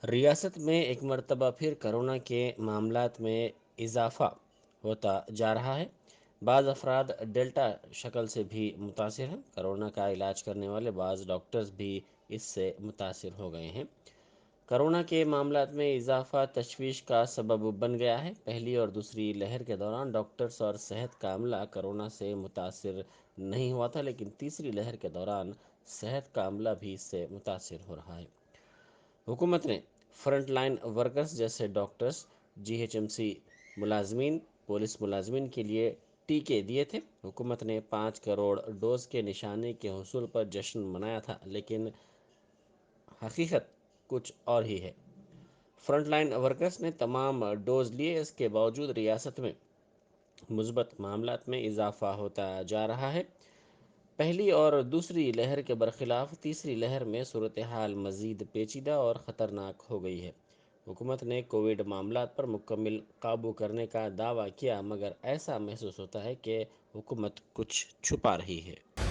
रियासत में एक मरतबा फिर कोरोना के मामलात में इजाफा होता जा रहा है। बाज़ अफराद डेल्टा शक्ल से भी मुतासिर हैं। कोरोना का इलाज करने वाले बाज़ डॉक्टर्स भी इससे मुतासिर हो गए हैं। कोरोना के मामलात में इजाफा तशवीश का सबब बन गया है। पहली और दूसरी लहर के दौरान डॉक्टर्स और सेहत का अमला कोरोना से मुतासिर नहीं हुआ था, लेकिन तीसरी लहर के दौरान सेहत का अमला भी इससे मुतासिर हो रहा है। हुकूमत ने फ्रंट लाइन वर्कर्स जैसे डॉक्टर्स, जीएचएमसी मुलाजमीन, पुलिस मुलाजमीन के लिए टीके दिए थे। हुकूमत ने 5 करोड़ डोज के निशाने के हसूल पर जश्न मनाया था, लेकिन हकीकत कुछ और ही है। फ्रंट लाइन वर्कर्स ने तमाम डोज लिए, इसके बावजूद रियासत में मुस्बत मामलात में इजाफा होता जा रहा है। पहली और दूसरी लहर के बरखिलाफ तीसरी लहर में सूरत हाल मज़ीद पेचीदा और ख़तरनाक हो गई है। हुकूमत ने कोविड मामलात पर मुकम्मल काबू करने का दावा किया, मगर ऐसा महसूस होता है कि हुकूमत कुछ छुपा रही है।